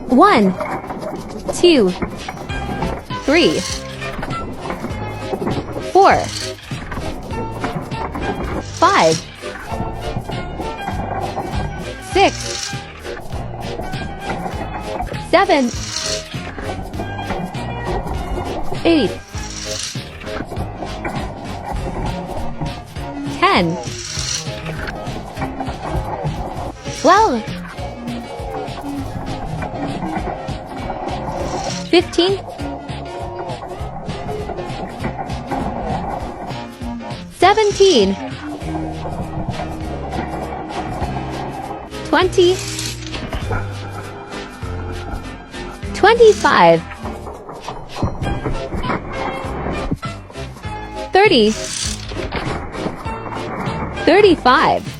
1, 2, 3, 4, 5, 6, 7, 8, 10, 12, 15, 17, 20, 25, 30, 35,